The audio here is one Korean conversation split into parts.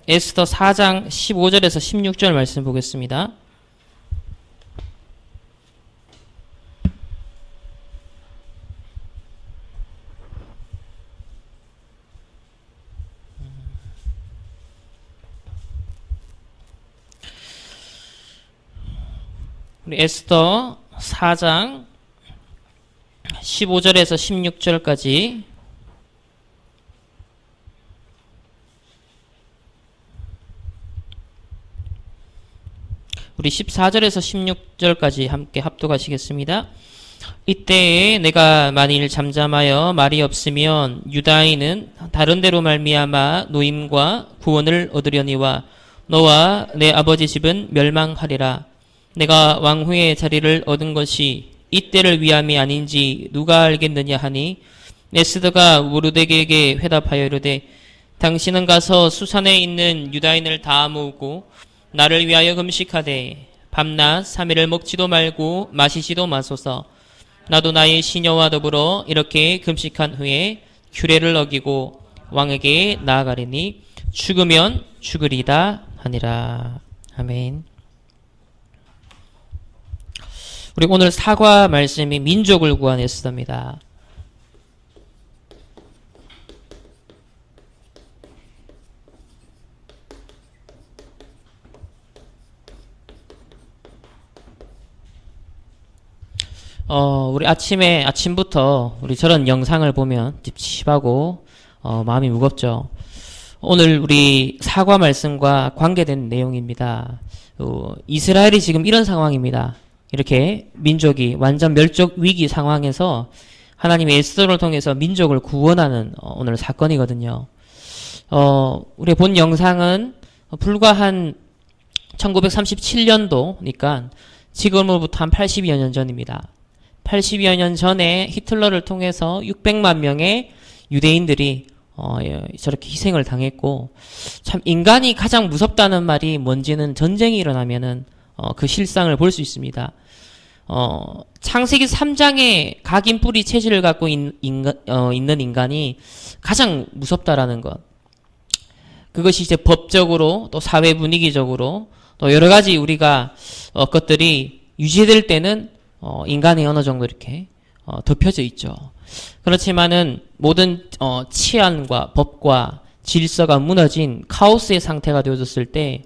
에스더 4장 15절에서 16절 말씀 보겠습니다. 우리 에스더 4장 15절에서 16절까지 우리 14절에서 16절까지 함께 합독하시겠습니다. 이때에 내가 만일 잠잠하여 말이 없으면 유다인은 다른 데로 말미암아 노임과 구원을 얻으려니와 너와 내 아버지 집은 멸망하리라. 내가 왕후의 자리를 얻은 것이 이때를 위함이 아닌지 누가 알겠느냐 하니 에스더가 모르드게에게 회답하여 이르되 당신은 가서 수산에 있는 유다인을 다 모으고 나를 위하여 금식하되 밤낮 3일을 먹지도 말고 마시지도 마소서. 나도 나의 시녀와 더불어 이렇게 금식한 후에 규례를 어기고 왕에게 나아가리니 죽으면 죽으리다 하니라. 아멘. 우리 오늘 사과 말씀이 민족을 구한 에스더입니다. 우리 아침부터 우리 저런 영상을 보면 찝찝하고 마음이 무겁죠. 오늘 우리 사과 말씀과 관계된 내용입니다. 이스라엘이 지금 이런 상황입니다. 이렇게 민족이 완전 멸족 위기 상황에서 하나님의 에스더를 통해서 민족을 구원하는 오늘 사건이거든요. 우리 본 영상은 불과 한 1937년도니까 지금으로부터 한 80여 년 전입니다. 80여 년 전에 히틀러를 통해서 600만 명의 유대인들이 저렇게 희생을 당했고, 참 인간이 가장 무섭다는 말이 뭔지는 전쟁이 일어나면은 그 실상을 볼 수 있습니다. 창세기 3장에 각인 뿌리 체질을 갖고 있는 인간이 가장 무섭다라는 것. 그것이 이제 법적으로 또 사회 분위기적으로 또 여러 가지 우리가 것들이 유지될 때는 인간이 어느 정도 이렇게 덮여져 있죠. 그렇지만은 모든 치안과 법과 질서가 무너진 카오스의 상태가 되어졌을 때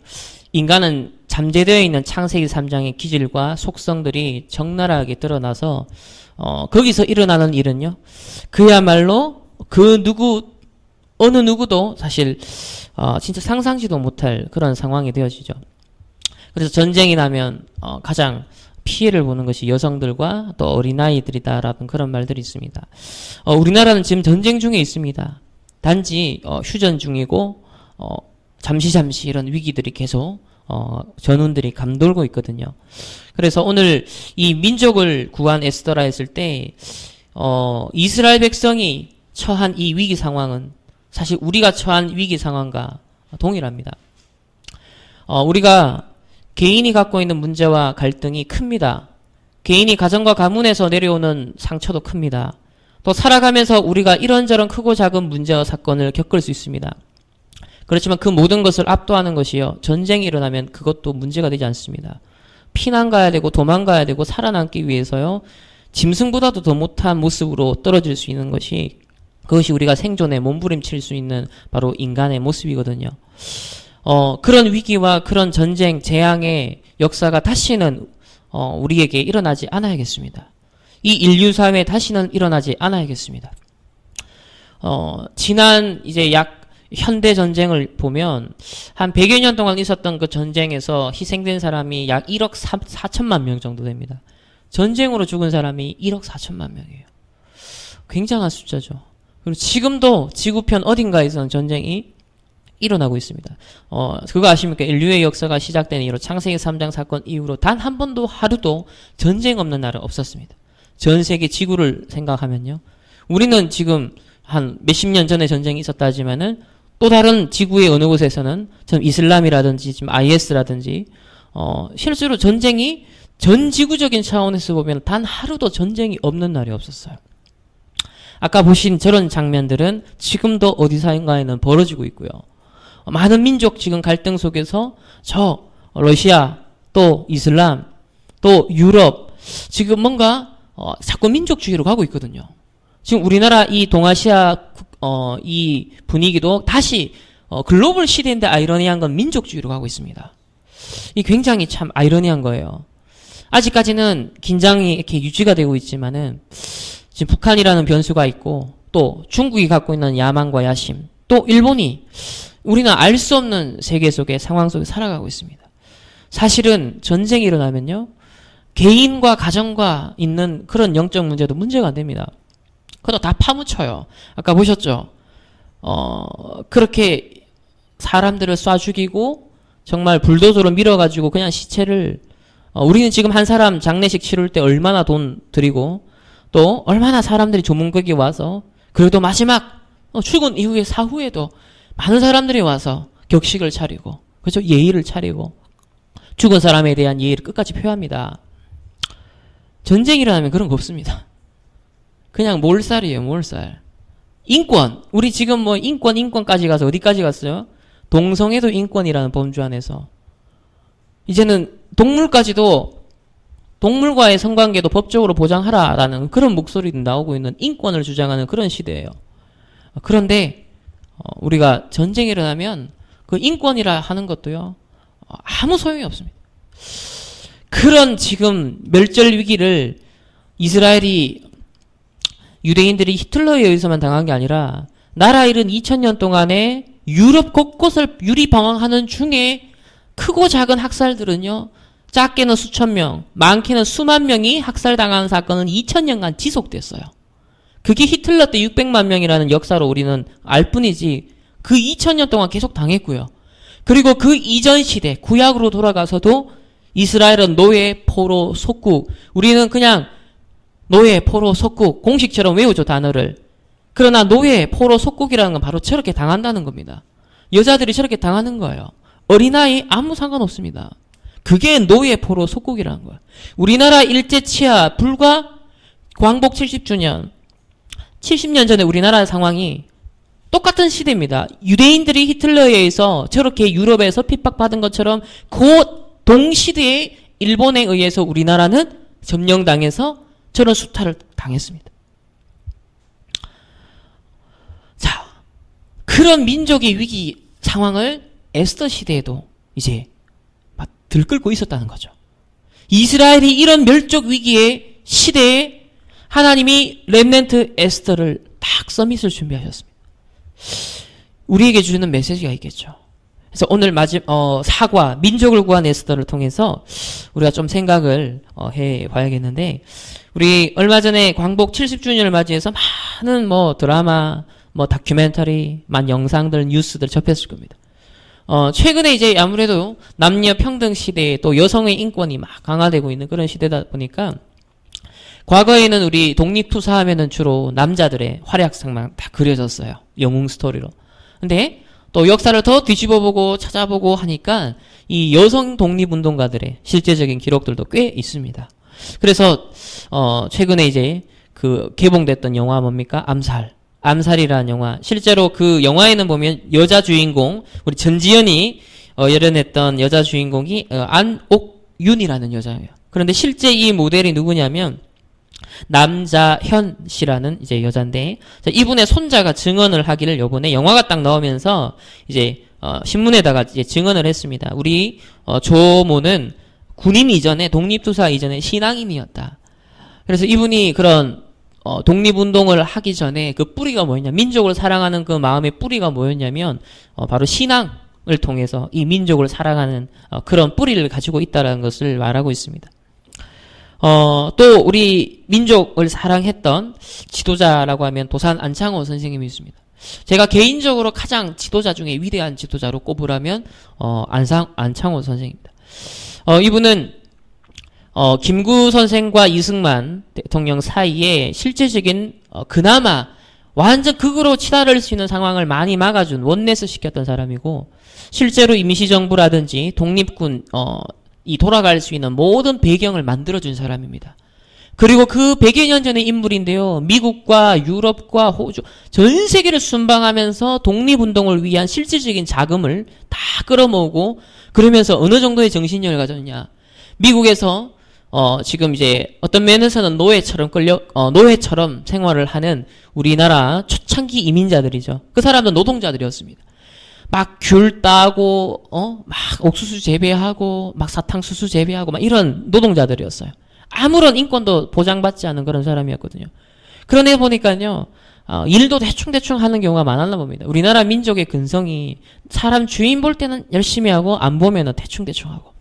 인간은 잠재되어 있는 창세기 3장의 기질과 속성들이 적나라하게 드러나서 거기서 일어나는 일은요, 그야말로 어느 누구도 사실 진짜 상상지도 못할 그런 상황이 되어지죠. 그래서 전쟁이 나면 가장 피해를 보는 것이 여성들과 또 어린아이들이다라는 그런 말들이 있습니다. 우리나라는 지금 전쟁 중에 있습니다. 단지 휴전 중이고 잠시 이런 위기들이 계속 전운들이 감돌고 있거든요. 그래서 오늘 이 민족을 구한 에스더라 했을 때 이스라엘 백성이 처한 이 위기 상황은 사실 우리가 처한 위기 상황과 동일합니다. 우리가 개인이 갖고 있는 문제와 갈등이 큽니다. 개인이 가정과 가문에서 내려오는 상처도 큽니다. 또 살아가면서 우리가 이런저런 크고 작은 문제와 사건을 겪을 수 있습니다. 그렇지만 그 모든 것을 압도하는 것이요, 전쟁이 일어나면 그것도 문제가 되지 않습니다. 피난 가야 되고 도망가야 되고 살아남기 위해서요, 짐승보다도 더 못한 모습으로 떨어질 수 있는 것이, 그것이 우리가 생존에 몸부림칠 수 있는 바로 인간의 모습이거든요. 그런 위기와 그런 전쟁, 재앙의 역사가 다시는 우리에게 일어나지 않아야겠습니다. 이 인류 사회에 다시는 일어나지 않아야겠습니다. 지난 이제 현대 전쟁을 보면 한 100여 년 동안 있었던 그 전쟁에서 희생된 사람이 약 1억 4천만 명 정도 됩니다. 전쟁으로 죽은 사람이 1억 4천만 명이에요. 굉장한 숫자죠. 그리고 지금도 지구편 어딘가에서는 전쟁이 일어나고 있습니다. 그거 아십니까? 인류의 역사가 시작된 이후로 창세기 3장 사건 이후로 단 한 번도 하루도 전쟁 없는 날은 없었습니다. 전 세계 지구를 생각하면요, 우리는 지금 한 몇십 년 전에 전쟁이 있었다 하지만은 또 다른 지구의 어느 곳에서는 좀 이슬람이라든지 지금 IS라든지 실제로 전쟁이 전 지구적인 차원에서 보면 단 하루도 전쟁이 없는 날이 없었어요. 아까 보신 저런 장면들은 지금도 어디선가에는 벌어지고 있고요. 많은 민족 지금 갈등 속에서 저 러시아 또 이슬람 또 유럽 지금 뭔가 자꾸 민족주의로 가고 있거든요. 지금 우리나라 이 동아시아 이 분위기도 다시 글로벌 시대인데 아이러니한 건 민족주의로 가고 있습니다. 이 굉장히 참 아이러니한 거예요. 아직까지는 긴장이 이렇게 유지가 되고 있지만은 지금 북한이라는 변수가 있고 또 중국이 갖고 있는 야망과 야심 또 일본이 우리는 알 수 없는 세계 속의 상황 속에 살아가고 있습니다. 사실은 전쟁이 일어나면요 개인과 가정과 있는 그런 영적 문제도 문제가 안 됩니다. 그것도 다 파묻혀요. 아까 보셨죠? 그렇게 사람들을 쏴 죽이고 정말 불도저로 밀어가지고 그냥 시체를 우리는 지금 한 사람 장례식 치를 때 얼마나 돈 들이고 또 얼마나 사람들이 조문객이 와서 그래도 마지막 출근 이후에 사후에도 많은 사람들이 와서 격식을 차리고 그렇죠? 예의를 차리고 죽은 사람에 대한 예의를 끝까지 표합니다. 전쟁이 일어나면 그런 거 없습니다. 그냥 몰살이에요. 몰살. 인권. 우리 지금 뭐 인권까지 가서 어디까지 갔어요? 동성애도 인권이라는 범주 안에서 이제는 동물까지도 동물과의 성관계도 법적으로 보장하라라는 그런 목소리도 나오고 있는 인권을 주장하는 그런 시대예요. 그런데 우리가 전쟁이 일어나면 그 인권이라 하는 것도요 아무 소용이 없습니다. 그런 지금 멸절 위기를 이스라엘이 유대인들이 히틀러에 의해서만 당한 게 아니라 나라 잃은 2000년 동안에 유럽 곳곳을 유리방황하는 중에 크고 작은 학살들은요 작게는 수천 명, 많게는 수만 명이 학살당한 사건은 2000년간 지속됐어요. 그게 히틀러 때 600만 명이라는 역사로 우리는 알 뿐이지 그 2000년 동안 계속 당했고요. 그리고 그 이전 시대 구약으로 돌아가서도 이스라엘은 노예, 포로, 속국 우리는 그냥 노예, 포로, 속국 공식처럼 외우죠 단어를. 그러나 노예, 포로, 속국이라는 건 바로 저렇게 당한다는 겁니다. 여자들이 저렇게 당하는 거예요. 어린아이 아무 상관없습니다. 그게 노예, 포로, 속국이라는 거예요. 우리나라 일제 치하 불과 광복 70주년 70년 전에 우리나라 상황이 똑같은 시대입니다. 유대인들이 히틀러에 의해서 저렇게 유럽에서 핍박받은 것처럼 그 동시대에 일본에 의해서 우리나라는 점령당해서 저런 수탈을 당했습니다. 자, 그런 민족의 위기 상황을 에스더 시대에도 이제 막 들끓고 있었다는 거죠. 이스라엘이 이런 멸족 위기의 시대에 하나님이 렘넌트 에스더를 딱 서밋을 준비하셨습니다. 우리에게 주는 메시지가 있겠죠. 그래서 오늘 사과, 민족을 구한 에스더를 통해서 우리가 좀 생각을 해봐야겠는데, 우리 얼마 전에 광복 70주년을 맞이해서 많은 드라마, 다큐멘터리, 영상들, 뉴스들 접했을 겁니다. 최근에 이제 아무래도 남녀 평등 시대에 또 여성의 인권이 막 강화되고 있는 그런 시대다 보니까, 과거에는 우리 독립투사 하면은 주로 남자들의 활약상만 다 그려졌어요. 영웅 스토리로. 근데 또 역사를 더 뒤집어보고 찾아보고 하니까 이 여성 독립운동가들의 실제적인 기록들도 꽤 있습니다. 그래서 최근에 이제 그 개봉됐던 영화 뭡니까? 암살이라는 영화. 실제로 그 영화에는 보면 여자 주인공 우리 전지현이 열연했던 여자 주인공이 안옥윤이라는 여자예요. 그런데 실제 이 모델이 누구냐면 남자현 씨라는 이제 여잔데, 자, 이분의 손자가 증언을 하기를 요번에 영화가 딱 나오면서 이제 신문에다가 이제 증언을 했습니다. 우리 조모는 군인 이전에 독립투사 이전에 신앙인이었다. 그래서 이분이 그런 독립운동을 하기 전에 그 뿌리가 뭐였냐, 민족을 사랑하는 그 마음의 뿌리가 뭐였냐면 바로 신앙을 통해서 이 민족을 사랑하는 그런 뿌리를 가지고 있다는 것을 말하고 있습니다. 또 우리 민족을 사랑했던 지도자라고 하면 도산 안창호 선생님이 있습니다. 제가 개인적으로 가장 지도자 중에 위대한 지도자로 꼽으라면 안창호 선생입니다. 이분은 김구 선생과 이승만 대통령 사이에 실제적인 그나마 완전 극으로 치달을 수 있는 상황을 많이 막아준 원내스 시켰던 사람이고, 실제로 임시정부라든지 독립군 이 돌아갈 수 있는 모든 배경을 만들어준 사람입니다. 그리고 그 100여 년 전의 인물인데요. 미국과 유럽과 호주, 전 세계를 순방하면서 독립운동을 위한 실질적인 자금을 다 끌어모으고 그러면서 어느 정도의 정신력을 가졌냐. 미국에서 지금 이제 어떤 면에서는 노예처럼 생활을 하는 우리나라 초창기 이민자들이죠. 그 사람들은 노동자들이었습니다. 막 귤 따고, 막 옥수수 재배하고, 막 사탕수수 재배하고, 막 이런 노동자들이었어요. 아무런 인권도 보장받지 않은 그런 사람이었거든요. 그러다 보니까요, 일도 대충대충 하는 경우가 많았나 봅니다. 우리나라 민족의 근성이 사람 주인 볼 때는 열심히 하고, 안 보면은 대충대충 하고.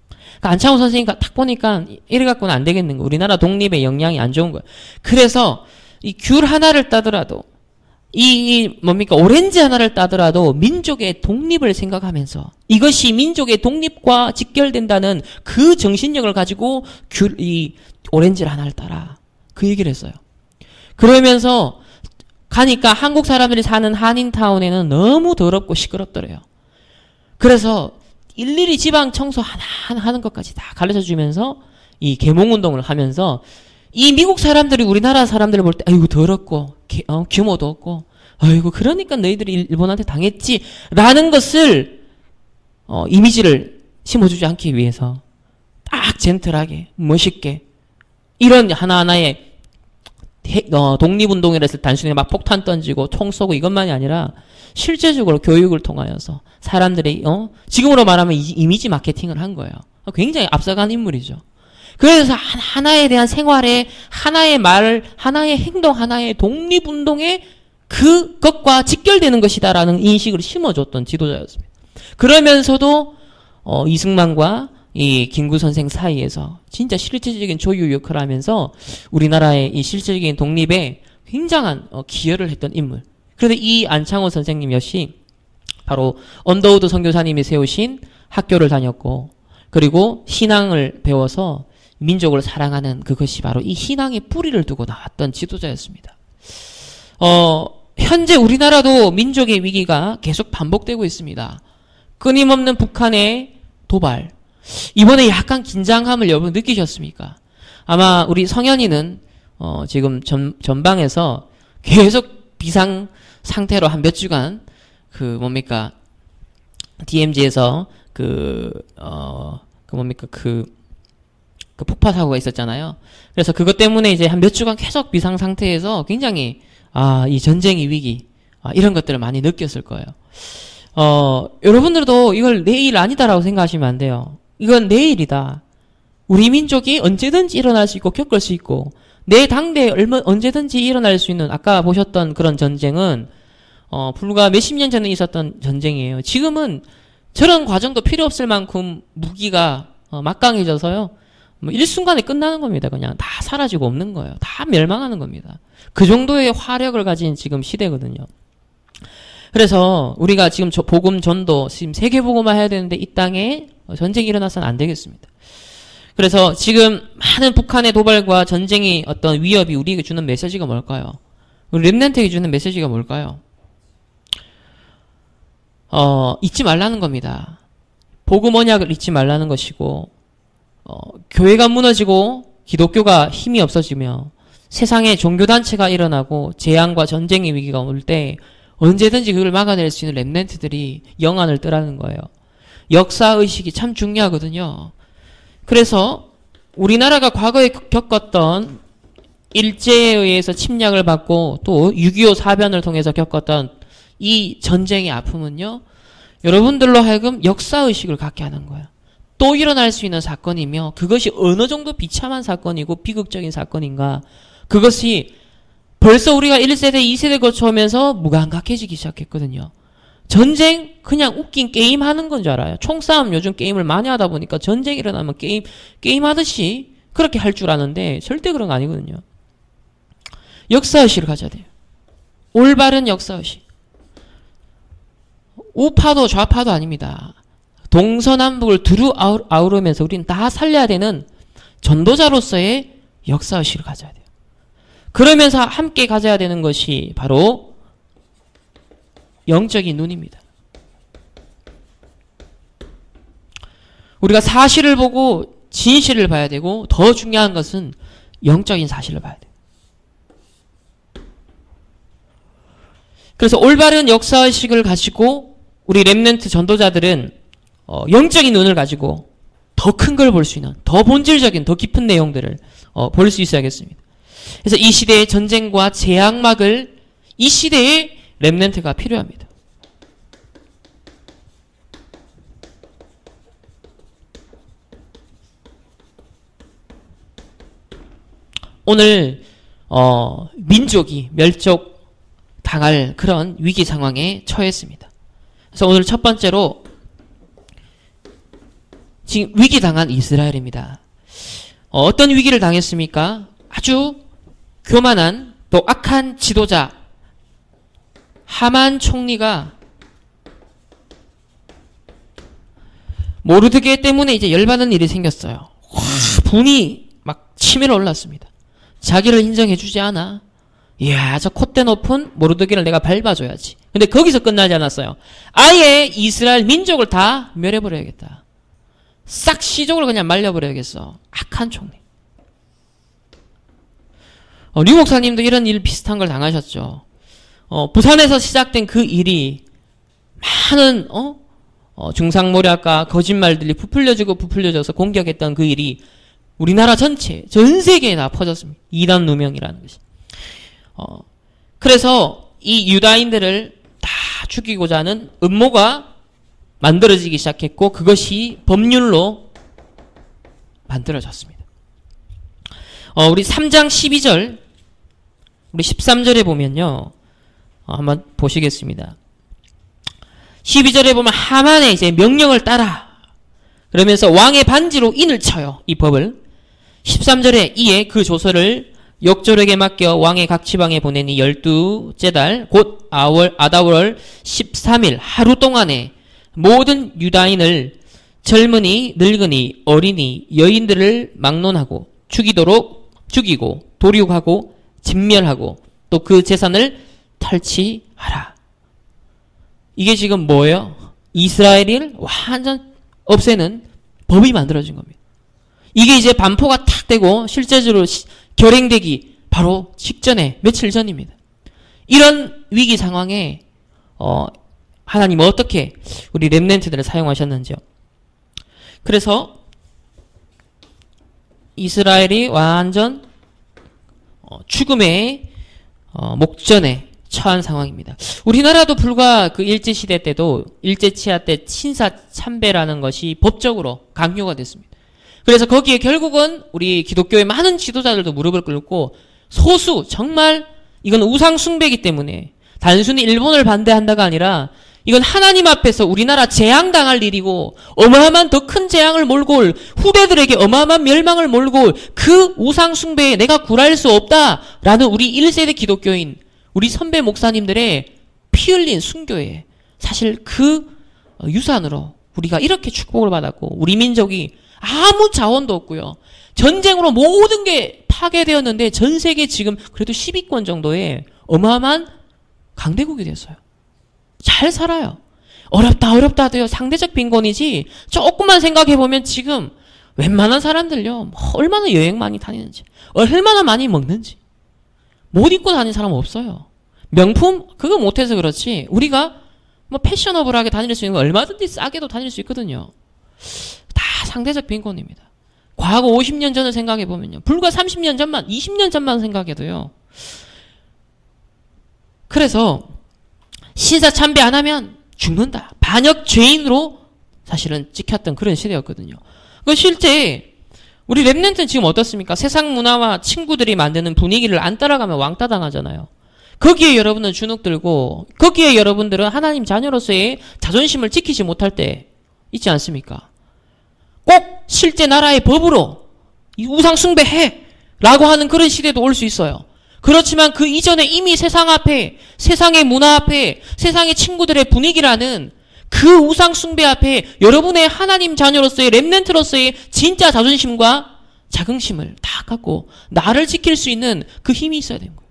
그러니까 안창호 선생님 딱 보니까 이래 갖고는 안 되겠는 거예요. 우리나라 독립의 영향이 안 좋은 거예요. 그래서 이 귤 하나를 따더라도 오렌지 하나를 따더라도 민족의 독립을 생각하면서 이것이 민족의 독립과 직결된다는 그 정신력을 가지고 오렌지를 하나를 따라. 그 얘기를 했어요. 그러면서 가니까 한국 사람들이 사는 한인타운에는 너무 더럽고 시끄럽더래요. 그래서 일일이 지방 청소 하나 하는 것까지 다 가르쳐 주면서 이 계몽운동을 하면서 이 미국 사람들이 우리나라 사람들을 볼 때 아이고 더럽고 규모도 없고 아이고 그러니까 너희들이 일본한테 당했지 라는 것을 이미지를 심어주지 않기 위해서 딱 젠틀하게 멋있게 이런 하나하나의 독립운동이라 해서 단순히 막 폭탄 던지고 총 쏘고 이것만이 아니라 실제적으로 교육을 통하여서 사람들이 지금으로 말하면 이미지 마케팅을 한 거예요. 굉장히 앞서간 인물이죠. 그래서 하나에 대한 생활에 하나의 말, 하나의 행동, 하나의 독립운동에 그것과 직결되는 것이다라는 인식을 심어줬던 지도자였습니다. 그러면서도 이승만과 이 김구 선생 사이에서 진짜 실질적인 조유 역할을 하면서 우리나라의 이 실질적인 독립에 굉장한 기여를 했던 인물. 그런데 이 안창호 선생님 역시 바로 언더우드 선교사님이 세우신 학교를 다녔고 그리고 신앙을 배워서 민족을 사랑하는 그것이 바로 이 신앙의 뿌리를 두고 나왔던 지도자였습니다. 현재 우리나라도 민족의 위기가 계속 반복되고 있습니다. 끊임없는 북한의 도발. 이번에 약간 긴장감을 여러분 느끼셨습니까? 아마 우리 성현이는 지금 전방에서 계속 비상 상태로 한 몇 주간 DMZ에서 그 폭파 사고가 있었잖아요. 그래서 그것 때문에 이제 한 몇 주간 계속 비상 상태에서 굉장히 이 전쟁의 위기 이런 것들을 많이 느꼈을 거예요. 여러분들도 이걸 내일 아니다라고 생각하시면 안 돼요. 이건 내일이다. 우리 민족이 언제든지 일어날 수 있고 겪을 수 있고 내 당대에 언제든지 일어날 수 있는 아까 보셨던 그런 전쟁은 불과 몇십 년 전에 있었던 전쟁이에요. 지금은 저런 과정도 필요 없을 만큼 무기가 막강해져서요. 일순간에 끝나는 겁니다. 그냥 다 사라지고 없는 거예요. 다 멸망하는 겁니다. 그 정도의 화력을 가진 지금 시대거든요. 그래서 우리가 지금 복음 전도 지금 세계 복음화 해야 되는데 이 땅에 전쟁이 일어나서는 안 되겠습니다. 그래서 지금 많은 북한의 도발과 전쟁이 어떤 위협이 우리에게 주는 메시지가 뭘까요? 우리 렘넌트에게 주는 메시지가 뭘까요? 잊지 말라는 겁니다. 복음 언약을 잊지 말라는 것이고 교회가 무너지고 기독교가 힘이 없어지며 세상에 종교단체가 일어나고 재앙과 전쟁의 위기가 올 때 언제든지 그걸 막아낼 수 있는 렘넌트들이 영안을 뜨라는 거예요. 역사의식이 참 중요하거든요. 그래서 우리나라가 과거에 겪었던 일제에 의해서 침략을 받고 또 6.25 사변을 통해서 겪었던 이 전쟁의 아픔은요. 여러분들로 하여금 역사의식을 갖게 하는 거예요. 또 일어날 수 있는 사건이며 그것이 어느 정도 비참한 사건이고 비극적인 사건인가 그것이 벌써 우리가 1세대, 2세대 거쳐오면서 무감각해지기 시작했거든요. 전쟁 그냥 웃긴 게임 하는 건 줄 알아요. 총싸움 요즘 게임을 많이 하다 보니까 전쟁 일어나면 게임 하듯이 그렇게 할 줄 아는데 절대 그런 거 아니거든요. 역사의식을 가져야 돼요. 올바른 역사의식. 우파도 좌파도 아닙니다. 동서남북을 두루 아우르면서 우리는 다 살려야 되는 전도자로서의 역사의식을 가져야 돼요. 그러면서 함께 가져야 되는 것이 바로 영적인 눈입니다. 우리가 사실을 보고 진실을 봐야 되고 더 중요한 것은 영적인 사실을 봐야 돼요. 그래서 올바른 역사의식을 가지고 우리 렘넌트 전도자들은 영적인 눈을 가지고 더 큰 걸 볼 수 있는, 더 본질적인, 더 깊은 내용들을 볼 수 있어야겠습니다. 그래서 이 시대의 전쟁과 재앙막을 이 시대의 렘넌트가 필요합니다. 오늘 민족이 멸족당할 그런 위기 상황에 처했습니다. 그래서 오늘 첫 번째로 지금 위기당한 이스라엘입니다. 어떤 위기를 당했습니까? 아주 교만한 또 악한 지도자 하만 총리가 모르드게 때문에 이제 열받는 일이 생겼어요. 분이 막 치밀어 올랐습니다. 자기를 인정해주지 않아. 이야, 저 콧대 높은 모르드게를 내가 밟아줘야지. 근데 거기서 끝나지 않았어요. 아예 이스라엘 민족을 다 멸해버려야겠다. 싹 시족을 그냥 말려버려야겠어. 악한 총리. 류 목사님도 이런 일 비슷한 걸 당하셨죠. 부산에서 시작된 그 일이 많은 중상모략과 거짓말들이 부풀려져서 공격했던 그 일이 우리나라 전체, 전 세계에 다 퍼졌습니다. 이단 누명이라는 것이. 그래서 이 유다인들을 다 죽이고자 하는 음모가 만들어지기 시작했고 그것이 법률로 만들어졌습니다. 우리 3장 12절, 우리 13절에 보면요. 한번 보시겠습니다. 12절에 보면 하만의 이제 명령을 따라 그러면서 왕의 반지로 인을 쳐요. 이 법을. 13절에 이에 그 조서를 역졸에게 맡겨 왕의 각 지방에 보내니 12째 달 곧 아다월 13일 하루 동안에 모든 유다인을 젊은이, 늙은이, 어린이, 여인들을 막론하고 죽이고 도륙하고 진멸하고 또 그 재산을 탈취하라. 이게 지금 뭐예요? 이스라엘을 완전 없애는 법이 만들어진 겁니다. 이게 이제 반포가 탁 되고 실제적으로 결행되기 바로 직전에 며칠 전입니다. 이런 위기 상황에 하나님 어떻게 우리 렘넌트들을 사용하셨는지요. 그래서 이스라엘이 완전 죽음의 목전에 처한 상황입니다. 우리나라도 불과 그 일제시대 때도 일제치하 때 신사참배라는 것이 법적으로 강요가 됐습니다. 그래서 거기에 결국은 우리 기독교의 많은 지도자들도 무릎을 꿇고 소수 정말 이건 우상 숭배이기 때문에 단순히 일본을 반대한다가 아니라 이건 하나님 앞에서 우리나라 재앙당할 일이고 어마어마한 더 큰 재앙을 몰고 올 후대들에게 어마어마한 멸망을 몰고 올 그 우상 숭배에 내가 굴할 수 없다라는 우리 1세대 기독교인 우리 선배 목사님들의 피 흘린 순교에 사실 그 유산으로 우리가 이렇게 축복을 받았고 우리 민족이 아무 자원도 없고요. 전쟁으로 모든 게 파괴되었는데 전 세계 지금 그래도 10위권 정도의 어마어마한 강대국이 됐어요. 잘 살아요. 어렵다 하더요. 상대적 빈곤이지 조금만 생각해보면 지금 웬만한 사람들요. 뭐 얼마나 여행 많이 다니는지 얼마나 많이 먹는지 못 입고 다니는 사람 없어요. 명품 그거 못해서 그렇지 우리가 뭐 패셔너블하게 다닐 수 있는 거 얼마든지 싸게도 다닐 수 있거든요. 다 상대적 빈곤입니다. 과거 50년 전을 생각해보면요. 불과 30년 전만 20년 전만 생각해도요. 그래서 신사 참배 안 하면 죽는다. 반역 죄인으로 사실은 찍혔던 그런 시대였거든요. 그 실제 우리 렘넌트는 지금 어떻습니까? 세상 문화와 친구들이 만드는 분위기를 안 따라가면 왕따 당하잖아요. 거기에 여러분은 주눅 들고 거기에 여러분들은 하나님 자녀로서의 자존심을 지키지 못할 때 있지 않습니까? 꼭 실제 나라의 법으로 이 우상 숭배해 라고 하는 그런 시대도 올 수 있어요. 그렇지만 그 이전에 이미 세상 앞에 세상의 문화 앞에 세상의 친구들의 분위기라는 그 우상 숭배 앞에 여러분의 하나님 자녀로서의 렘넌트로서의 진짜 자존심과 자긍심을 다 갖고 나를 지킬 수 있는 그 힘이 있어야 되는 거예요.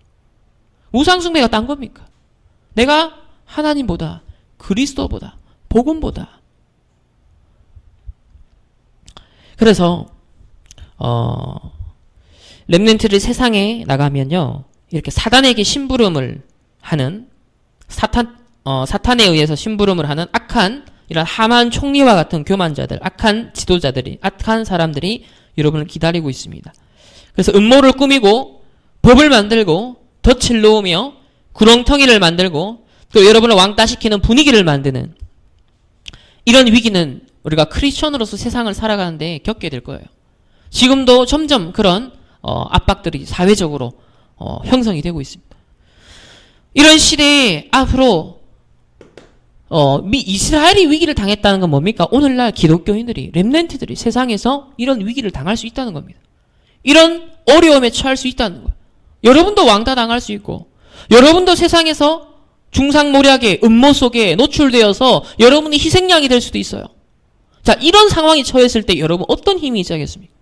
우상 숭배가 딴 겁니까? 내가 하나님보다 그리스도보다 복음보다 그래서 렘넌트들이 세상에 나가면요, 이렇게 사단에게 심부름을 하는 사탄에 의해서 심부름을 하는 악한 이런 하만 총리와 같은 교만자들, 악한 지도자들이, 악한 사람들이 여러분을 기다리고 있습니다. 그래서 음모를 꾸미고 법을 만들고 덫을 놓으며 구렁텅이를 만들고 또 여러분을 왕따시키는 분위기를 만드는 이런 위기는 우리가 크리스천으로서 세상을 살아가는데 겪게 될 거예요. 지금도 점점 그런 압박들이 사회적으로 형성이 되고 있습니다. 이런 시대에 앞으로 이스라엘이 위기를 당했다는 건 뭡니까? 오늘날 기독교인들이, 렘넌트들이 세상에서 이런 위기를 당할 수 있다는 겁니다. 이런 어려움에 처할 수 있다는 거예요. 여러분도 왕따 당할 수 있고, 여러분도 세상에서 중상모략의 음모 속에 노출되어서 여러분이 희생양이 될 수도 있어요. 자, 이런 상황이 처했을 때 여러분 어떤 힘이 있어야겠습니까?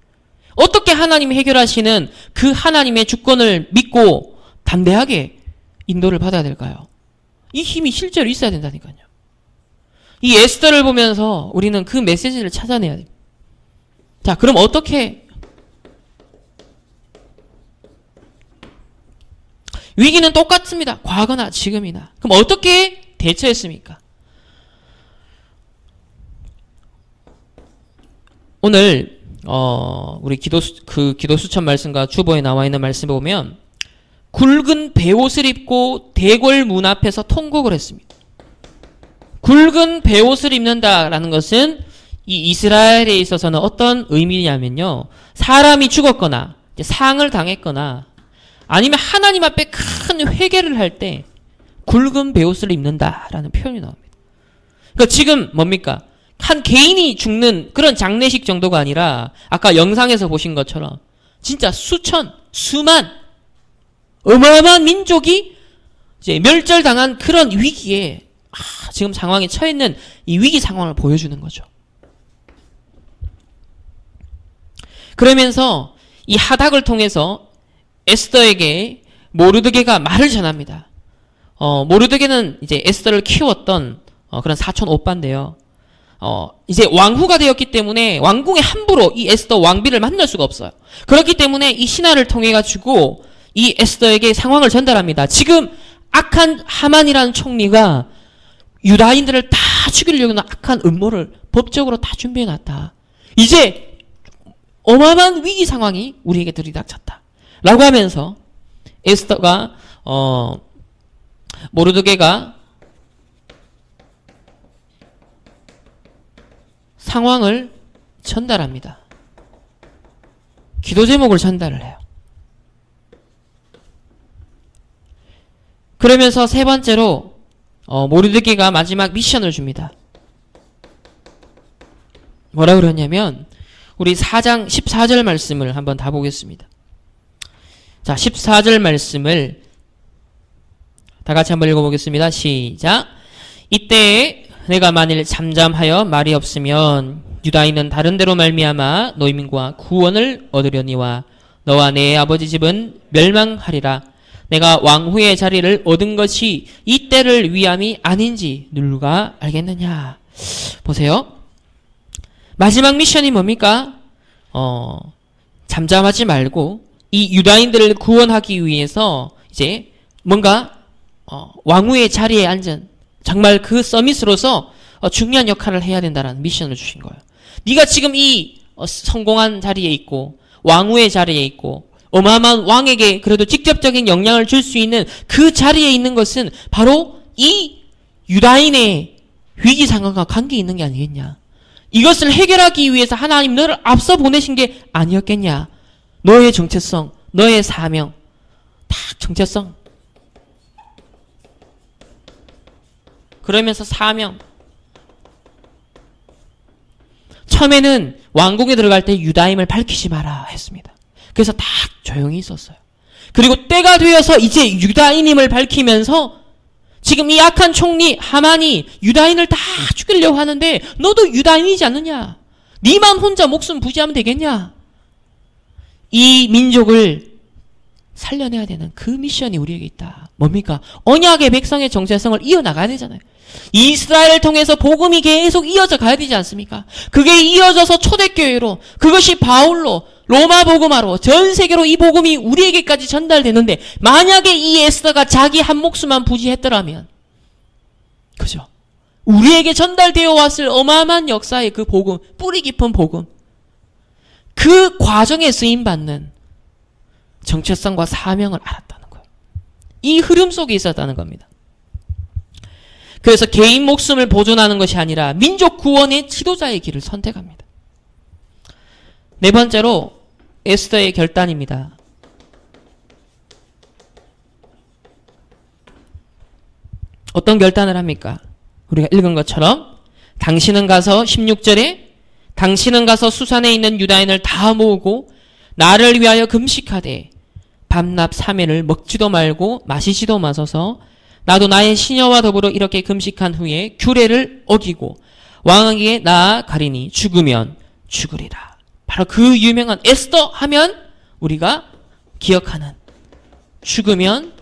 어떻게 하나님이 해결하시는 그 하나님의 주권을 믿고 담대하게 인도를 받아야 될까요? 이 힘이 실제로 있어야 된다니까요. 이 에스더를 보면서 우리는 그 메시지를 찾아내야 됩니다. 자, 그럼 어떻게? 위기는 똑같습니다. 과거나 지금이나. 그럼 어떻게 대처했습니까? 오늘 우리 기도 수천 말씀과 주보에 나와 있는 말씀 보면 굵은 베옷을 입고 대궐 문 앞에서 통곡을 했습니다. 굵은 베옷을 입는다라는 것은 이 이스라엘에 있어서는 어떤 의미냐면요, 사람이 죽었거나 상을 당했거나 아니면 하나님 앞에 큰 회개를 할 때 굵은 베옷을 입는다라는 표현이 나옵니다. 그러니까 지금 뭡니까? 한 개인이 죽는 그런 장례식 정도가 아니라 아까 영상에서 보신 것처럼 진짜 수만 어마어마한 민족이 이제 멸절당한 그런 위기에 지금 상황에 처해 있는 이 위기 상황을 보여주는 거죠. 그러면서 이 하닥을 통해서 에스더에게 모르드게가 말을 전합니다. 모르드게는 이제 에스더를 키웠던 그런 사촌 오빠인데요. 이제 왕후가 되었기 때문에 왕궁에 함부로 이 에스더 왕비를 만날 수가 없어요. 그렇기 때문에 이 신하를 통해 가지고 이 에스더에게 상황을 전달합니다. 지금 악한 하만이라는 총리가 유다인들을 다 죽이려고 하는 악한 음모를 법적으로 다 준비해놨다. 이제 어마어마한 위기 상황이 우리에게 들이닥쳤다. 라고 하면서 에스더가 모르드게가 상황을 전달합니다. 기도 제목을 전달을 해요. 그러면서 세 번째로 모르드게가 마지막 미션을 줍니다. 뭐라고 그러냐면 우리 4장 14절 말씀을 한번 다 보겠습니다. 자, 14절 말씀을 다 같이 한번 읽어보겠습니다. 시작. 이때에 내가 만일 잠잠하여 말이 없으면 유다인은 다른 데로 말미암아 노임과 구원을 얻으려니와 너와 내 아버지 집은 멸망하리라. 내가 왕후의 자리를 얻은 것이 이때를 위함이 아닌지 누가 알겠느냐. 보세요. 마지막 미션이 뭡니까? 잠잠하지 말고 이 유다인들을 구원하기 위해서 이제 뭔가 왕후의 자리에 앉은 정말 그 서밋으로서 중요한 역할을 해야 된다는 미션을 주신 거예요. 네가 지금 이 성공한 자리에 있고 왕후의 자리에 있고 어마어마한 왕에게 그래도 직접적인 영향을 줄 수 있는 그 자리에 있는 것은 바로 이 유다인의 위기 상황과 관계 있는 게 아니겠냐. 이것을 해결하기 위해서 하나님 너를 앞서 보내신 게 아니었겠냐. 너의 정체성, 너의 사명, 다 정체성. 그러면서 사명. 처음에는 왕궁에 들어갈 때 유다임을 밝히지 마라 했습니다. 그래서 다 조용히 있었어요. 그리고 때가 되어서 이제 유다인임을 밝히면서 지금 이 악한 총리 하만이 유다인을 다 죽이려고 하는데 너도 유다인이지 않느냐? 네만 혼자 목숨 부지하면 되겠냐? 이 민족을 살려내야 되는 그 미션이 우리에게 있다. 뭡니까? 언약의 백성의 정체성을 이어나가야 되잖아요. 이스라엘을 통해서 복음이 계속 이어져 가야 되지 않습니까? 그게 이어져서 초대교회로, 그것이 바울로, 로마 복음화로 전 세계로 이 복음이 우리에게까지 전달되는데 만약에 이 에스더가 자기 한 목숨만 부지했더라면 그죠? 우리에게 전달되어 왔을 어마어마한 역사의 그 복음, 뿌리 깊은 복음, 그 과정에 쓰임받는 정체성과 사명을 알았다는 거예요. 이 흐름 속에 있었다는 겁니다. 그래서 개인 목숨을 보존하는 것이 아니라 민족 구원의 지도자의 길을 선택합니다. 네 번째로 에스더의 결단입니다. 어떤 결단을 합니까? 우리가 읽은 것처럼 당신은 가서 16절에 당신은 가서 수산에 있는 유다인을 다 모으고 나를 위하여 금식하되 밤낮 3일을 먹지도 말고 마시지도 마소서 나도 나의 시녀와 더불어 이렇게 금식한 후에 규례를 어기고 왕에게 나아가리니 죽으면 죽으리라. 바로 그 유명한 에스더 하면 우리가 기억하는 죽으면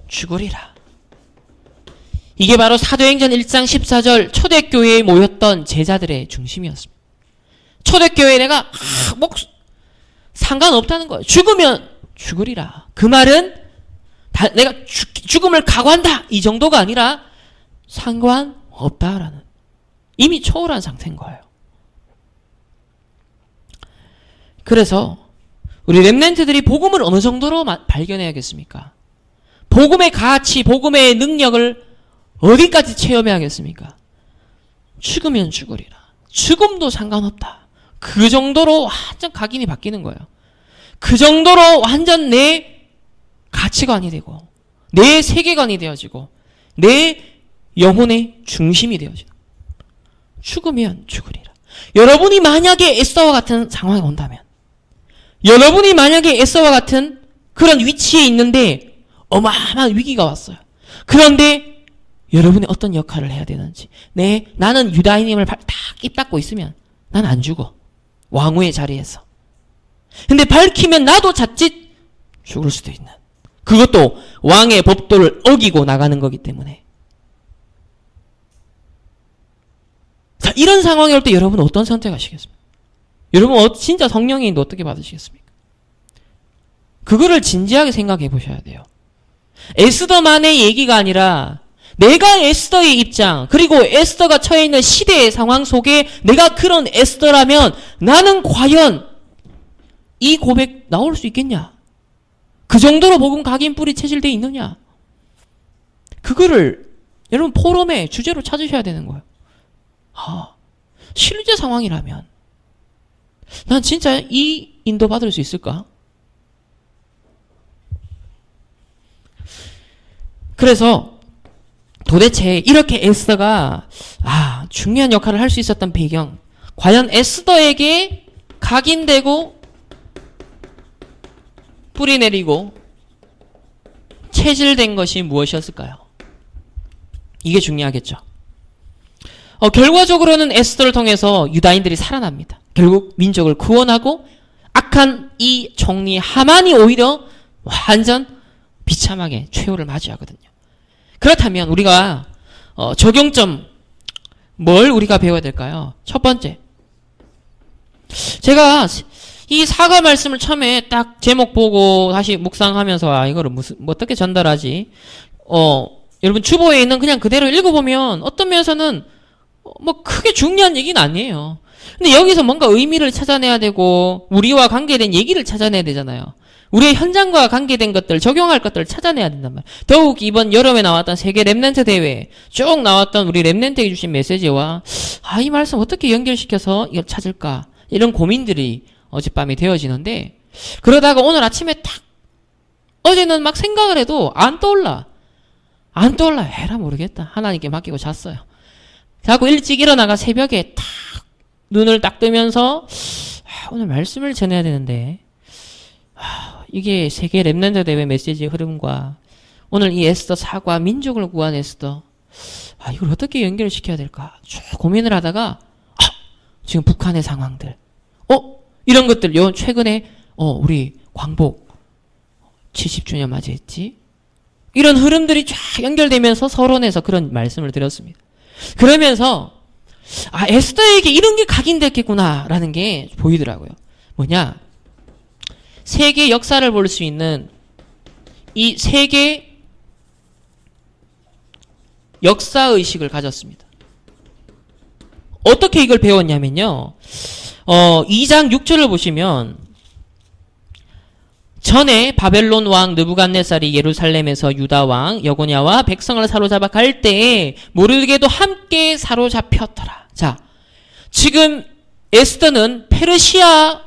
죽으리라. 이게 바로 사도행전 1장 14절 초대교회에 모였던 제자들의 중심이었습니다. 초대교회에 내가 상관없다는 거예요. 죽으면 죽으리라. 그 말은 내가 죽음을 각오한다 이 정도가 아니라 상관없다라는 이미 초월한 상태인 거예요. 그래서 우리 렘넌트들이 복음을 어느 정도로 발견해야겠습니까? 복음의 가치, 복음의 능력을 어디까지 체험해야겠습니까? 죽으면 죽으리라. 죽음도 상관없다. 그 정도로 완전 각인이 바뀌는 거예요. 그 정도로 완전 내 가치관이 되고 내 세계관이 되어지고 내 영혼의 중심이 되어지는 거예요. 죽으면 죽으리라. 여러분이 만약에 에스더와 같은 상황이 온다면 여러분이 만약에 에스더와 같은 그런 위치에 있는데 어마어마한 위기가 왔어요. 그런데 여러분이 어떤 역할을 해야 되는지 나는 유다인임을 딱 입 닫고 있으면 난 안 죽어. 왕후의 자리에서. 근데 밝히면 나도 자칫 죽을 수도 있는 그것도 왕의 법도를 어기고 나가는 거기 때문에 자 이런 상황이 올 때 여러분은 어떤 선택하시겠습니까? 여러분 진짜 성령의 인도 어떻게 받으시겠습니까? 그거를 진지하게 생각해 보셔야 돼요. 에스더만의 얘기가 아니라 내가 에스더의 입장 그리고 에스더가 처해 있는 시대의 상황 속에 내가 그런 에스더라면 나는 과연 이 고백 나올 수 있겠냐? 그 정도로 복음 각인 뿌리 체질되어 있느냐? 그거를 여러분 포럼의 주제로 찾으셔야 되는 거예요. 실제 상황이라면 난 진짜 이 인도 받을 수 있을까? 그래서 도대체 이렇게 에스더가 중요한 역할을 할 수 있었던 배경, 과연 에스더에게 각인되고 뿌리 내리고 체질된 것이 무엇이었을까요? 이게 중요하겠죠. 결과적으로는 에스더를 통해서 유다인들이 살아납니다. 결국 민족을 구원하고 악한 이 총리 하만이 오히려 완전 비참하게 최후를 맞이하거든요. 그렇다면 우리가 적용점 뭘 우리가 배워야 될까요? 첫 번째, 제가 이 사과 말씀을 처음에 딱 제목 보고 다시 묵상하면서 이거를 어떻게 전달하지? 여러분 주보에 있는 그냥 그대로 읽어보면 어떤 면에서는 크게 중요한 얘기는 아니에요. 근데 여기서 뭔가 의미를 찾아내야 되고 우리와 관계된 얘기를 찾아내야 되잖아요. 우리의 현장과 관계된 것들, 적용할 것들을 찾아내야 된단 말이에요. 더욱 이번 여름에 나왔던 세계 렘넌트 대회 쭉 나왔던 우리 렘넌트에게 주신 메시지와 이 말씀 어떻게 연결시켜서 이걸 찾을까? 이런 고민들이 어젯밤에 되어지는데 그러다가 오늘 아침에 어제는 막 생각을 해도 안 떠올라. 에라 모르겠다. 하나님께 맡기고 잤어요. 자고 일찍 일어나가 새벽에 눈을 딱 뜨면서 오늘 말씀을 전해야 되는데 이게 세계 렘넌트 대회 메시지의 흐름과 오늘 이 에스더 사과 민족을 구한 에스더 이걸 어떻게 연결시켜야 될까 쭉 고민을 하다가 지금 북한의 상황들 이런 것들 최근에 우리 광복 70주년 맞이했지 이런 흐름들이 쫙 연결되면서 서론에서 그런 말씀을 드렸습니다. 그러면서 아, 에스더에게 이런 게 각인됐겠구나라는 게 보이더라고요. 뭐냐? 세계 역사를 볼 수 있는 이 세계 역사의식을 가졌습니다. 어떻게 이걸 배웠냐면요. 2장 6절을 보시면 전에 바벨론 왕 느부갓네살이 예루살렘에서 유다 왕 여고냐와 백성을 사로잡아 갈 때에 모르드게도 함께 사로잡혔더라. 자, 지금 에스더는 페르시아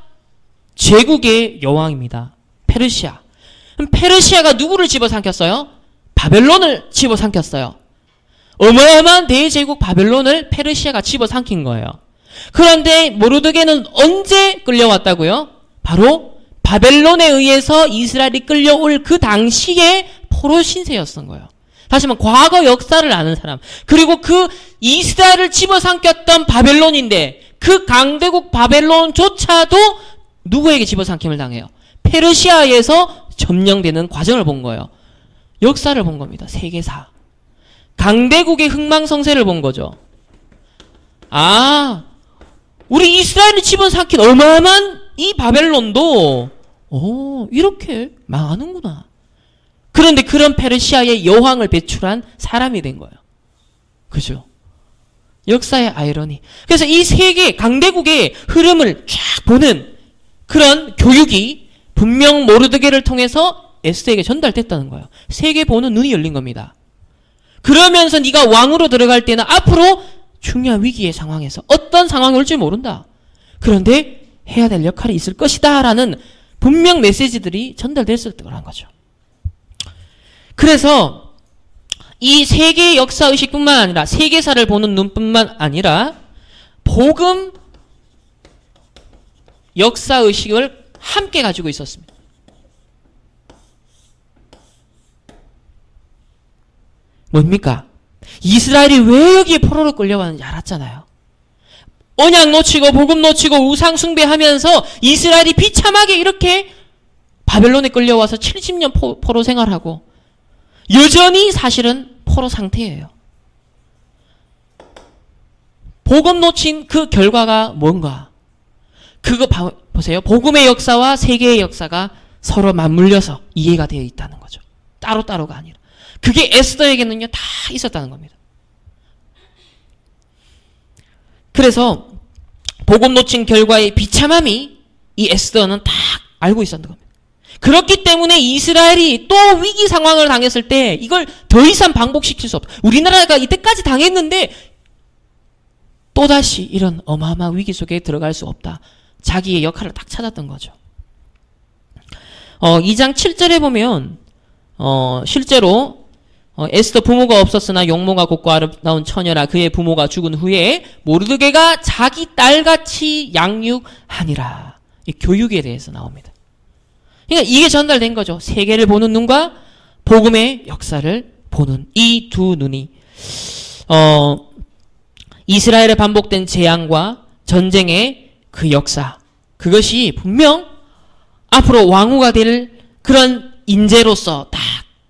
제국의 여왕입니다. 페르시아. 그럼 페르시아가 누구를 집어삼켰어요? 바벨론을 집어삼켰어요. 어마어마한 대제국 바벨론을 페르시아가 집어삼킨 거예요. 그런데 모르드게는 언제 끌려왔다고요? 바로 바벨론에 의해서 이스라엘이 끌려올 그 당시에 포로 신세였던 거예요. 다시 말하면 과거 역사를 아는 사람. 그리고 그 이스라엘을 집어삼켰던 바벨론인데 그 강대국 바벨론조차도 누구에게 집어삼킴을 당해요? 페르시아에서 점령되는 과정을 본 거예요. 역사를 본 겁니다. 세계사. 강대국의 흥망성쇠를 본 거죠. 아, 우리 이스라엘을 집어삼킨 어마어마한 이 바벨론도 이렇게 망하는구나. 그런데 그런 페르시아의 여왕을 배출한 사람이 된 거예요. 그죠? 역사의 아이러니. 그래서 이 세계 강대국의 흐름을 쫙 보는 그런 교육이 분명 모르드게를 통해서 에스더에게 전달됐다는 거예요. 세계 보는 눈이 열린 겁니다. 그러면서 네가 왕으로 들어갈 때는 앞으로 중요한 위기의 상황에서 어떤 상황이 올지 모른다. 그런데 해야 될 역할이 있을 것이다 라는 분명 메시지들이 전달됐을 거란 거죠. 그래서 이 세계 역사의식뿐만 아니라 세계사를 보는 눈뿐만 아니라 복음 역사의식을 함께 가지고 있었습니다. 뭡니까? 이스라엘이 왜 여기에 포로로 끌려왔는지 알았잖아요. 언약 놓치고 복음 놓치고 우상 숭배하면서 이스라엘이 비참하게 이렇게 바벨론에 끌려와서 70년 포로 생활하고 여전히 사실은 포로 상태예요. 복음 놓친 그 결과가 뭔가? 그거 보세요. 복음의 역사와 세계의 역사가 서로 맞물려서 이해가 되어 있다는 거죠. 따로따로가 아니라. 그게 에스더에게는요 다 있었다는 겁니다. 그래서 복음 놓친 결과의 비참함이 이 에스더는 다 알고 있었던 겁니다. 그렇기 때문에 이스라엘이 또 위기 상황을 당했을 때 이걸 더 이상 반복시킬 수 없다. 우리나라가 이때까지 당했는데 또다시 이런 어마어마한 위기 속에 들어갈 수 없다. 자기의 역할을 딱 찾았던 거죠. 2장 7절에 보면 실제로 에스더 부모가 없었으나 용모가 곱고 아름다운 처녀라 그의 부모가 죽은 후에 모르드게가 자기 딸같이 양육하니라. 이 교육에 대해서 나옵니다. 그러니까 이게 전달된 거죠. 세계를 보는 눈과 복음의 역사를 보는 이 두 눈이 이스라엘에 반복된 재앙과 전쟁의 그 역사, 그것이 분명 앞으로 왕후가 될 그런 인재로서 딱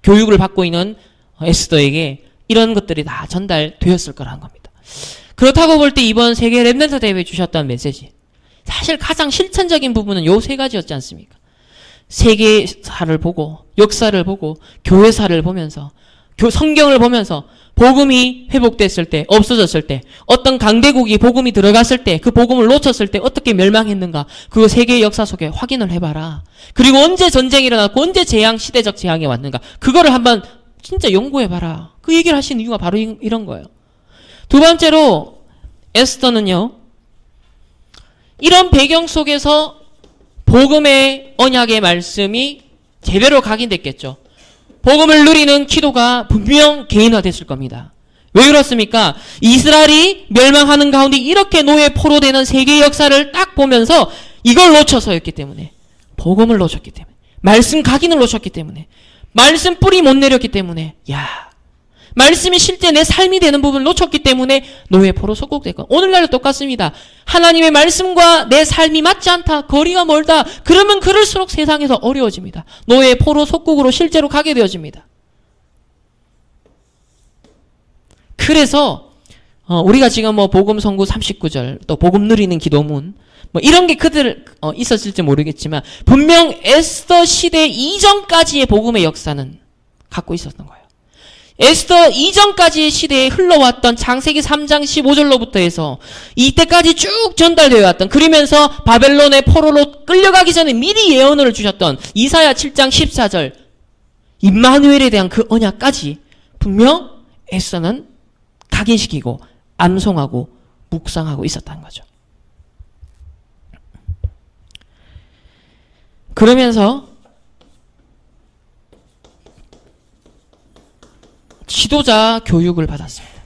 교육을 받고 있는 에스더에게 이런 것들이 다 전달되었을 거라는 겁니다. 그렇다고 볼 때 이번 세계 랩넌트 대회에 주셨던 메시지, 사실 가장 실천적인 부분은 요 세 가지였지 않습니까? 세계사를 보고 역사를 보고 교회사를 보면서 성경을 보면서 복음이 회복됐을 때, 없어졌을 때, 어떤 강대국이 복음이 들어갔을 때, 그 복음을 놓쳤을 때 어떻게 멸망했는가, 그거 세계의 역사 속에 확인을 해봐라. 그리고 언제 전쟁이 일어났고 언제 시대적 재앙이 왔는가, 그거를 한번 진짜 연구해봐라. 그 얘기를 하시는 이유가 바로 이런 거예요. 두 번째로 에스더는요, 이런 배경 속에서 복음의 언약의 말씀이 제대로 각인됐겠죠. 복음을 누리는 기도가 분명 개인화됐을 겁니다. 왜 그렇습니까? 이스라엘이 멸망하는 가운데 이렇게 노예 포로되는 세계의 역사를 딱 보면서 이걸 놓쳐서였기 때문에, 복음을 놓쳤기 때문에, 말씀 각인을 놓쳤기 때문에, 말씀 뿌리 못 내렸기 때문에, 말씀이 실제 내 삶이 되는 부분을 놓쳤기 때문에 노예 포로 속국됐고, 오늘날도 똑같습니다. 하나님의 말씀과 내 삶이 맞지 않다, 거리가 멀다, 그러면 그럴수록 세상에서 어려워집니다. 노예 포로 속국으로 실제로 가게 되어집니다. 그래서 우리가 지금 뭐 복음 선구 39절, 또 복음 누리는 기도문, 뭐 이런 게 그들 있었을지 모르겠지만 분명 에스더 시대 이전까지의 복음의 역사는 갖고 있었던 거예요. 에스더 이전까지의 시대에 흘러왔던 창세기 3장 15절로부터 해서 이때까지 쭉 전달되어 왔던, 그러면서 바벨론의 포로로 끌려가기 전에 미리 예언을 주셨던 이사야 7장 14절 임마누엘에 대한 그 언약까지 분명 에스더는 각인시키고 암송하고 묵상하고 있었다는 거죠. 그러면서 지도자 교육을 받았습니다.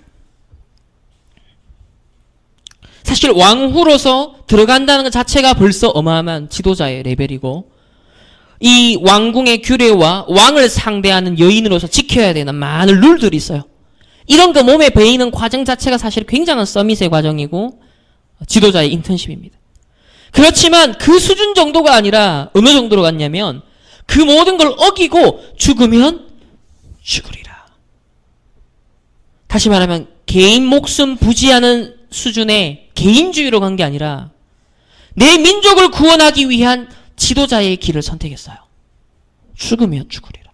사실 왕후로서 들어간다는 것 자체가 벌써 어마어마한 지도자의 레벨이고, 이 왕궁의 규례와 왕을 상대하는 여인으로서 지켜야 되는 많은 룰들이 있어요. 이런 거 몸에 배이는 과정 자체가 사실 굉장한 서밋의 과정이고 지도자의 인턴십입니다. 그렇지만 그 수준 정도가 아니라 어느 정도로 갔냐면 그 모든 걸 어기고 죽으면 죽으리라. 다시 말하면 개인 목숨 부지하는 수준의 개인주의로 간 게 아니라 내 민족을 구원하기 위한 지도자의 길을 선택했어요. 죽으면 죽으리라.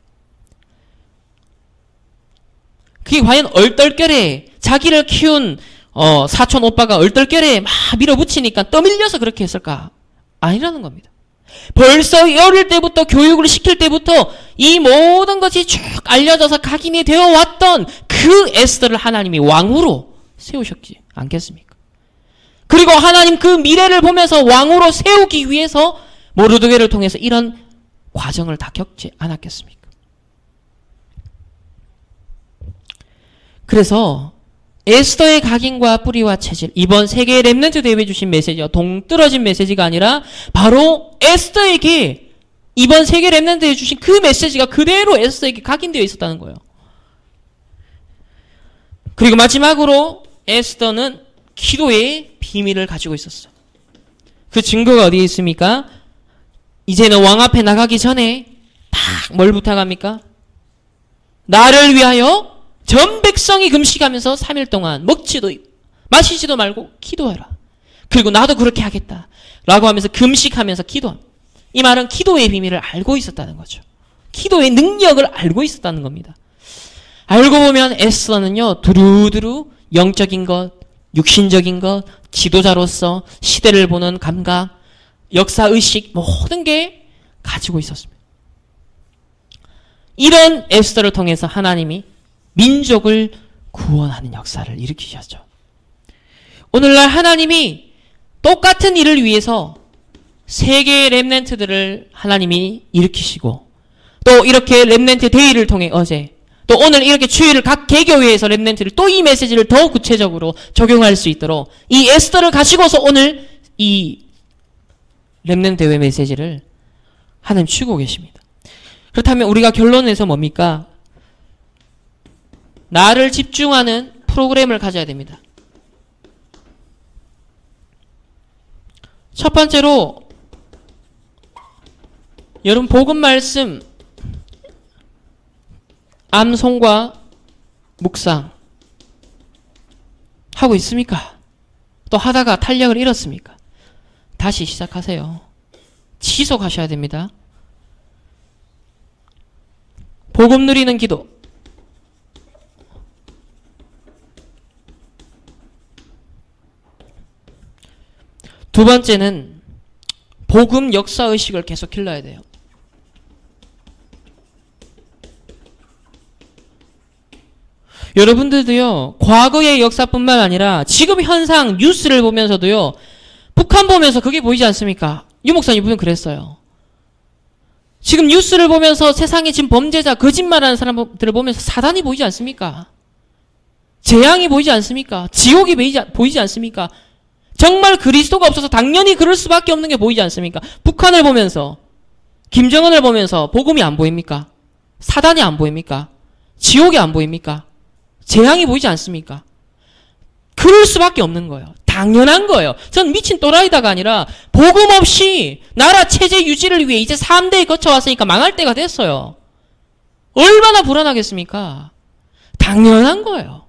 그게 과연 얼떨결에 자기를 키운 사촌 오빠가 얼떨결에 막 밀어붙이니까 떠밀려서 그렇게 했을까? 아니라는 겁니다. 벌써 어릴 때부터 교육을 시킬 때부터 이 모든 것이 쭉 알려져서 각인이 되어 왔던 그 에스더를 하나님이 왕으로 세우셨지 않겠습니까? 그리고 하나님 그 미래를 보면서 왕으로 세우기 위해서 모르드게를 통해서 이런 과정을 다 겪지 않았겠습니까? 그래서 에스더의 각인과 뿌리와 체질, 이번 세계 렘넌트 대회 주신 메시지가 동떨어진 메시지가 아니라 바로 에스더에게 이번 세계 렘넌트에 주신 그 메시지가 그대로 에스더에게 각인되어 있었다는 거예요. 그리고 마지막으로 에스더는 기도의 비밀을 가지고 있었어요. 그 증거가 어디에 있습니까? 이제는 왕 앞에 나가기 전에 딱 뭘 부탁합니까? 나를 위하여 전 백성이 금식하면서 3일 동안 먹지도 마시지도 말고 기도해라. 그리고 나도 그렇게 하겠다. 라고 하면서 금식하면서 기도합니다. 이 말은 기도의 비밀을 알고 있었다는 거죠. 기도의 능력을 알고 있었다는 겁니다. 알고 보면 에스더는요, 두루두루 영적인 것, 육신적인 것, 지도자로서 시대를 보는 감각, 역사의식 모든 게 가지고 있었습니다. 이런 에스더를 통해서 하나님이 민족을 구원하는 역사를 일으키셨죠. 오늘날 하나님이 똑같은 일을 위해서 세계의 렘넌트들을 하나님이 일으키시고, 또 이렇게 렘넌트 데이를 통해 어제, 또 오늘 이렇게 주일을 각 개교회에서 렘넌트를 또 이 메시지를 더 구체적으로 적용할 수 있도록 이 에스더를 가지고서 오늘 이 렘넌트 대회 메시지를 하나님 주고 계십니다. 그렇다면 우리가 결론에서 뭡니까? 나를 집중하는 프로그램을 가져야 됩니다. 첫 번째로 여러분 복음 말씀 암송과 묵상 하고 있습니까? 또 하다가 탄력을 잃었습니까? 다시 시작하세요. 지속하셔야 됩니다. 복음 누리는 기도. 두 번째는 복음 역사의식을 계속 길러야 돼요. 여러분들도요, 과거의 역사뿐만 아니라 지금 현상 뉴스를 보면서도요, 북한 보면서 그게 보이지 않습니까? 유 목사님 분명 그랬어요. 지금 뉴스를 보면서 세상에 지금 범죄자, 거짓말하는 사람들을 보면서 사단이 보이지 않습니까? 재앙이 보이지 않습니까? 지옥이 보이지 않습니까? 정말 그리스도가 없어서 당연히 그럴 수밖에 없는 게 보이지 않습니까? 북한을 보면서, 김정은을 보면서 복음이 안 보입니까? 사단이 안 보입니까? 지옥이 안 보입니까? 재앙이 보이지 않습니까? 그럴 수밖에 없는 거예요. 당연한 거예요. 전 미친 또라이다가 아니라 복음 없이 나라 체제 유지를 위해 이제 3대에 거쳐왔으니까 망할 때가 됐어요. 얼마나 불안하겠습니까? 당연한 거예요.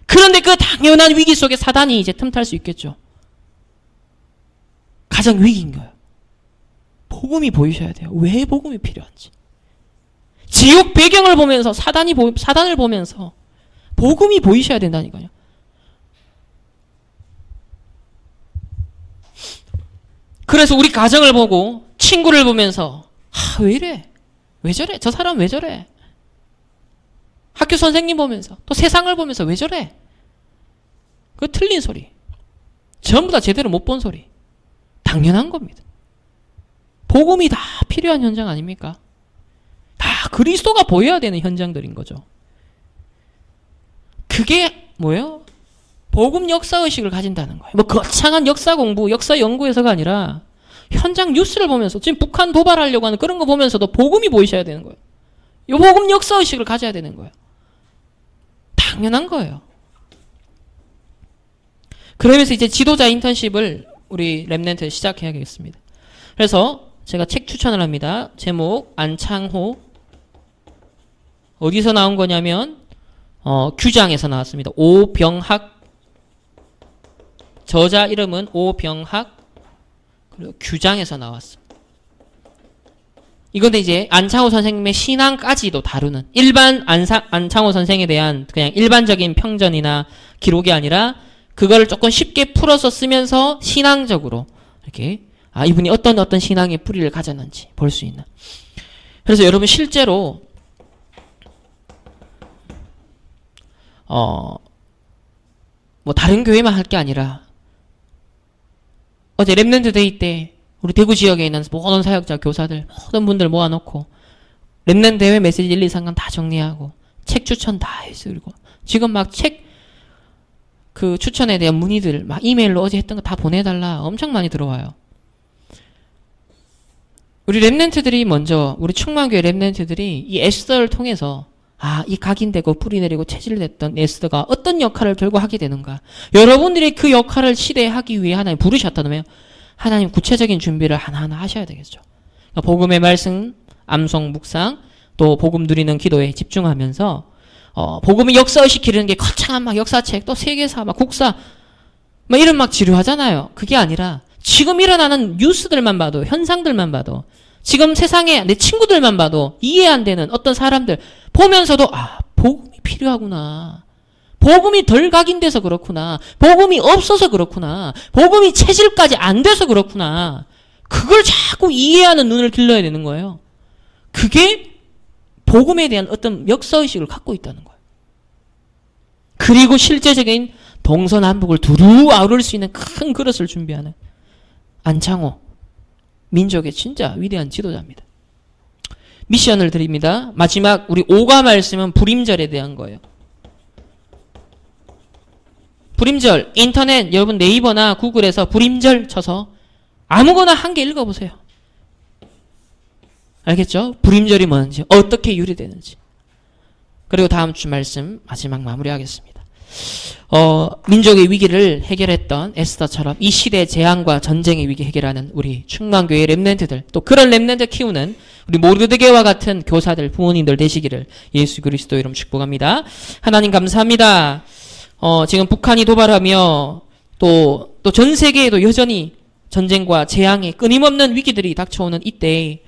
그런데 그 당연한 위기 속에 사단이 이제 틈탈 수 있겠죠. 가장 위기인 거예요. 복음이 보이셔야 돼요. 왜 복음이 필요한지. 지옥 배경을 보면서 사단을 보면서 복음이 보이셔야 된다니까요. 그래서 우리 가정을 보고 친구를 보면서 왜 이래? 왜 저래? 저 사람 왜 저래? 학교 선생님 보면서 또 세상을 보면서 왜 저래? 그 틀린 소리. 전부 다 제대로 못 본 소리. 당연한 겁니다. 복음이 다 필요한 현장 아닙니까? 다 그리스도가 보여야 되는 현장들인 거죠. 그게 뭐예요? 복음 역사의식을 가진다는 거예요. 뭐 거창한 역사 공부, 역사 연구에서가 아니라 현장 뉴스를 보면서 지금 북한 도발하려고 하는 그런 거 보면서도 복음이 보이셔야 되는 거예요. 이 복음 역사의식을 가져야 되는 거예요. 당연한 거예요. 그러면서 이제 지도자 인턴십을 우리 랩런트 시작해야겠습니다. 그래서 제가 책 추천을 합니다. 제목 안창호. 어디서 나온 거냐면 규장에서 나왔습니다. 오병학. 저자 이름은 오병학. 그리고 규장에서 나왔어. 이건데 이제 안창호 선생님의 신앙까지도 다루는 일반 안창호 선생에 대한 그냥 일반적인 평전이나 기록이 아니라 그거를 조금 쉽게 풀어서 쓰면서 신앙적으로 이렇게 이분이 어떤 신앙의 뿌리를 가졌는지 볼 수 있는. 그래서 여러분 실제로 뭐 다른 교회만 할 게 아니라 어제 랩런트 데이 때 우리 대구 지역에 있는 모든 사역자, 교사들, 모든 분들 모아놓고 랩런트 대회 메시지 1, 2, 3강 다 정리하고 책 추천 다 해서 그리고 지금 막 책 그 추천에 대한 문의들 막 이메일로 어제 했던 거 다 보내달라 엄청 많이 들어와요. 우리 랩런트들이 먼저 우리 충만교회 랩런트들이 이 에스더를 통해서 이 각인되고 뿌리 내리고 체질됐던 에스더가 어떤 역할을 결국 하게 되는가. 여러분들이 그 역할을 시대하기 위해 하나님 부르셨다면 하나님 구체적인 준비를 하나하나 하셔야 되겠죠. 그러니까 복음의 말씀, 암송, 묵상, 또 복음 누리는 기도에 집중하면서 복음의 역사의식 기르는 게 거창한 막 역사책, 또 세계사, 막 국사, 막 이런 막 지루하잖아요. 그게 아니라 지금 일어나는 뉴스들만 봐도, 현상들만 봐도, 지금 세상에 내 친구들만 봐도 이해 안 되는 어떤 사람들 보면서도 복음이 필요하구나. 복음이 덜 각인돼서 그렇구나. 복음이 없어서 그렇구나. 복음이 체질까지 안 돼서 그렇구나. 그걸 자꾸 이해하는 눈을 길러야 되는 거예요. 그게 복음에 대한 어떤 역사의식을 갖고 있다는 거예요. 그리고 실제적인 동서남북을 두루 아우를 수 있는 큰 그릇을 준비하는 안창호, 민족의 진짜 위대한 지도자입니다. 미션을 드립니다. 마지막 우리 5가 말씀은 불임절에 대한 거예요. 불임절, 인터넷 여러분 네이버나 구글에서 불임절 쳐서 아무거나 한 개 읽어보세요. 알겠죠? 불임절이 뭔지, 어떻게 유래되는지. 그리고 다음 주 말씀 마지막 마무리하겠습니다. 민족의 위기를 해결했던 에스더처럼 이 시대의 재앙과 전쟁의 위기 해결하는 우리 충만교회 랩런트들, 또 그런 랩런트 키우는 우리 모르드게와 같은 교사들, 부모님들 되시기를 예수 그리스도 이름 축복합니다. 하나님 감사합니다. 지금 북한이 도발하며 또 전 세계에도 여전히 전쟁과 재앙의 끊임없는 위기들이 닥쳐오는 이때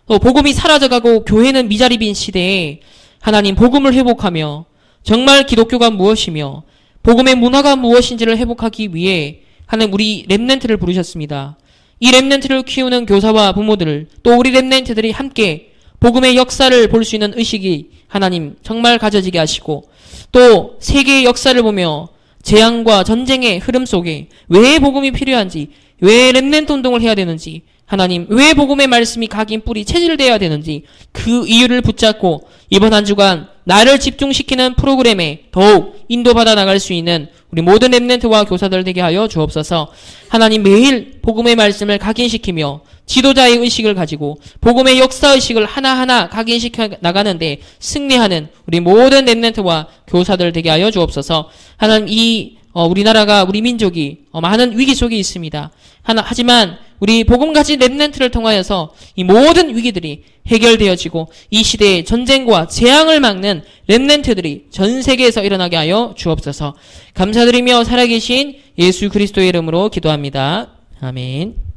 또 복음이 사라져가고 교회는 미자립인 시대에 하나님 복음을 회복하며 정말 기독교가 무엇이며 복음의 문화가 무엇인지를 회복하기 위해 하나님 우리 랩런트를 부르셨습니다. 이 랩런트를 키우는 교사와 부모들 또 우리 랩런트들이 함께 복음의 역사를 볼 수 있는 의식이 하나님 정말 가져지게 하시고 또 세계의 역사를 보며 재앙과 전쟁의 흐름 속에 왜 복음이 필요한지 왜 랩런트 운동을 해야 되는지 하나님 왜 복음의 말씀이 각인 뿌리 체질되어야 되는지 그 이유를 붙잡고 이번 한 주간 나를 집중시키는 프로그램에 더욱 인도받아 나갈 수 있는 우리 모든 랩런트와 교사들 되게 하여 주옵소서. 하나님 매일 복음의 말씀을 각인시키며 지도자의 의식을 가지고 복음의 역사의식을 하나하나 각인시켜 나가는데 승리하는 우리 모든 랩런트와 교사들 되게 하여 주옵소서. 하나님 우리나라가 우리 민족이 많은 위기 속에 있습니다. 하지만 우리 복음 가진 렘넌트를 통하여서 이 모든 위기들이 해결되어지고 이 시대의 전쟁과 재앙을 막는 렘넌트들이 전 세계에서 일어나게 하여 주옵소서. 감사드리며 살아계신 예수 그리스도의 이름으로 기도합니다. 아멘.